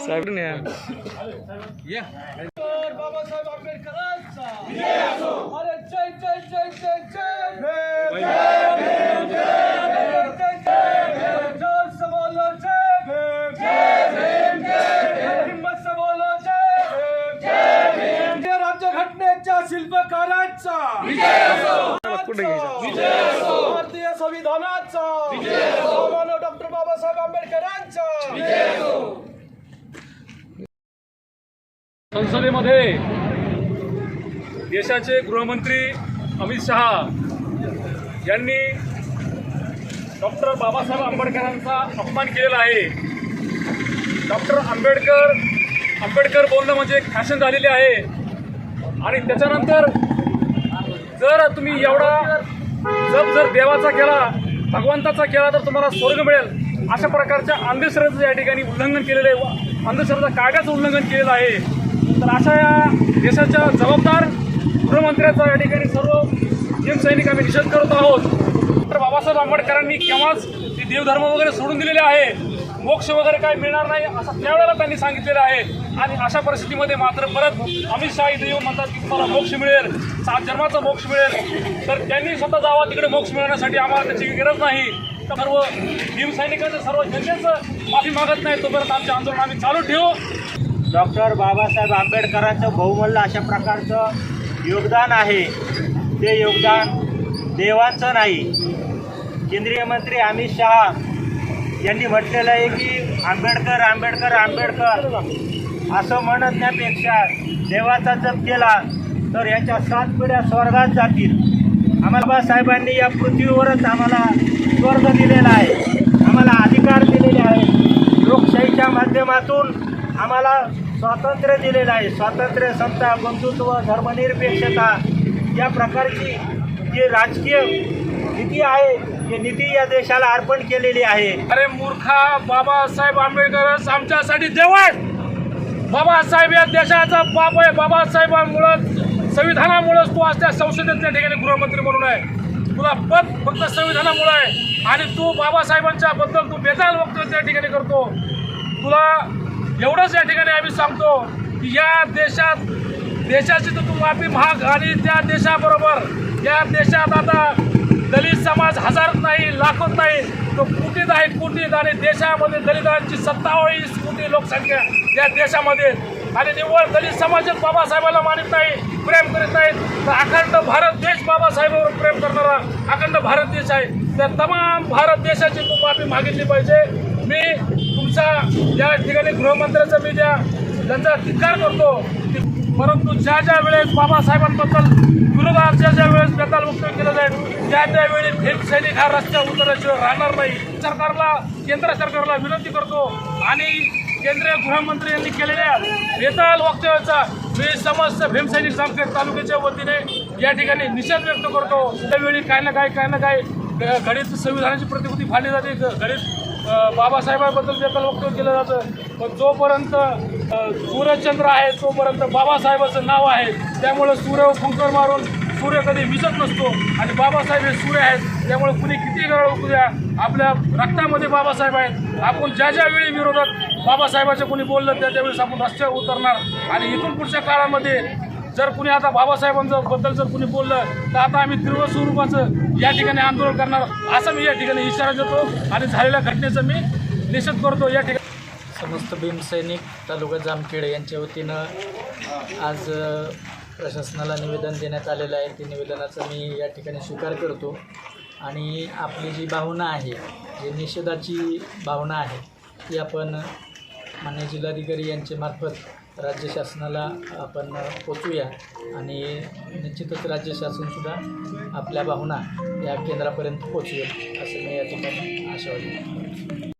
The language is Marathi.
साहेब बाबासाहेब आंबेडकरांचा अरे जय जय जय जय जय भीम जोर से बोलो जय भीम हिम्मत से बोलो जय भीम राज्यघटनेच्या शिल्पकारांचा भारतीय संविधानाचा डॉक्टर बाबासाहेब आंबेडकरांचा संसदेमध्ये देशाचे गृहमंत्री अमित शहा यांनी डॉक्टर बाबासाहेब आंबेडकरांचा अपमान केलेला आहे. डॉक्टर आंबेडकर बोलणं म्हणजे एक फॅशन झालेली आहे. आणि त्याच्यानंतर जर तुम्ही एवढा जप जर देवाचा केला, भगवंताचा केला तर तुम्हाला स्वर्ग मिळेल, अशा प्रकारच्या अंधश्रद्धेचं या ठिकाणी उल्लंघन केलेलं आहे, अंधश्रद्धा कायद्याचं उल्लंघन केलेलं आहे. तर अशा या देशाच्या जबाबदार गृहमंत्र्याचा या ठिकाणी सर्व भीमसैनिक आम्ही निषेध करत आहोत. डॉक्टर बाबासाहेब आंबेडकरांनी केव्हाच ते देवधर्म वगैरे सोडून दिलेले आहे, मोक्ष वगैरे काही मिळणार नाही असं त्यावेळेला त्यांनी सांगितलेलं आहे. आणि अशा परिस्थितीमध्ये मात्र परत अमित शहा इथे येऊन म्हणतात की तुम्हाला मोक्ष मिळेल, 7 जन्माचा मोक्ष मिळेल. तर त्यांनी स्वतः जावा तिकडे मोक्ष मिळवण्यासाठी आम्हाला त्याची गरज नाही. सर्व भीमसैनिकांचं सर्व जनतेचं माफी मागत नाही तोपर्यंत आमचे आंदोलन आम्ही चालू ठेवू. डॉक्टर बाबासाहेब आंबेडकरांचं बहुमूल्य अशा प्रकारचं योगदान आहे. ते योगदान देवांचं नाही. केंद्रीय मंत्री अमित शहा यांनी म्हटलेलं आहे की आंबेडकर आंबेडकर आंबेडकर असं म्हणण्यापेक्षा देवाचा जप केला तर याच्या 7 पिढ्या स्वर्गात जातील. आम्हाला बाबासाहेबांनी या पृथ्वीवरच आम्हाला स्वर्ग दिलेला आहे, आम्हाला अधिकार दिलेले आहेत, लोकशाहीच्या माध्यमातून आम्हाला स्वातंत्र्य दिलेलं आहे. स्वातंत्र्य, समता, बंधुत्व, धर्मनिरपेक्षता या प्रकारची जी राजकीय नीती आहे ही नीती या देशाला अर्पण केलेली आहे. अरे मूर्खा, बाबासाहेब आंबेडकरच आमच्यासाठी देव आहेत. बाबासाहेब या देशाचा बाप आहे. बाबासाहेबांमुळं, संविधानामुळंच तू आज त्या संसदेत त्या ठिकाणी गृहमंत्री म्हणून आहे. तुला पद फक्त संविधानामुळं आहे आणि तू बाबासाहेबांच्या बद्दल तू बेताल वक्तव्य त्या ठिकाणी करतो. तुला एवढंच या ठिकाणी आम्ही सांगतो की या देशाची तर तू माफी माग. आणि त्या देशाबरोबर या देशात आता दलित समाज हजारात नाही, लाखोत नाही, तो कोटीत आहे, कोटीत. आणि देशामध्ये दलितांची 27 कोटी लोकसंख्या या देशामध्ये. आणि निव्वळ दलित समाजच बाबासाहेबांना मानित नाही, प्रेम करीत नाहीत. तर अखंड भारत देश बाबासाहेबांवर प्रेम करणारा अखंड भारत देश आहे. त्या तमाम भारत देशाची तू माफी मागितली पाहिजे. मी तुमचा या ठिकाणी गृहमंत्र्याचा मी त्यांचा धिक्कार करतो. परंतु ज्या ज्या वेळेस बाबासाहेबांबद्दल विरोधात ज्या वेळेस बेताल वक्तव्य केलं जाईल त्यावेळी भीमसैनिक हा रस्त्यावर उतरल्याशिवाय राहणार नाही. केंद्र सरकारला विनंती करतो आणि केंद्रीय गृहमंत्री यांनी केलेल्या बेताल वक्तव्याचा मी समस्त भीमसैनिक जामखेड तालुक्याच्या वतीने या ठिकाणी निषेध व्यक्त करतो. त्यावेळी काही ना काही घडीत संविधानाची प्रतिकृती फाडली जाते, घडीत बाबासाहेबांबद्दल बेताल वक्तव्य केलं जातं. पण जोपर्यंत सूर्यचंद्र आहे तोपर्यंत बाबासाहेबाचं नाव आहे. त्यामुळे सूर्य फुंकर मारून सूर्य कधी विजत नसतो आणि बाबासाहेब हे सूर्य आहेत. त्यामुळे कुणी किती गरळ उकू द्या, आपल्या रक्तामध्ये बाबासाहेब आहेत. आपण ज्या ज्यावेळी विरोधात बाबासाहेबाचं कोणी बोललं त्यावेळेस आपण रस्त्यावर उतरणार. आणि इथून पुढच्या काळामध्ये जर कुणी आता बाबासाहेबांबद्दल जर कुणी बोललं तर आता आम्ही तीव्र स्वरूपाचं या ठिकाणी आंदोलन करणार असं मी या ठिकाणी इशारा देतो. आणि झालेल्या घटनेचं मी निषेध करतो. या ठिकाणी समस्त भीमसैनिक तालुका जामखेड यांच्या वतीनं आज प्रशासनाला निवेदन देण्यात आलेलं आहे. ते निवेदनाचा मी या ठिकाणी स्वीकार करतो. आणि आपली जी भावना आहे, जी निषेधाची भावना आहे, ती आपण माननीय जिल्हाधिकारी यांच्या मार्फत राज्य शासनाला आपण पोचवूया. आणि निश्चितच राज्य शासनसुद्धा आपल्या भावना या केंद्रापर्यंत पोचवेल असं मी या ठिकाणी आशावादी.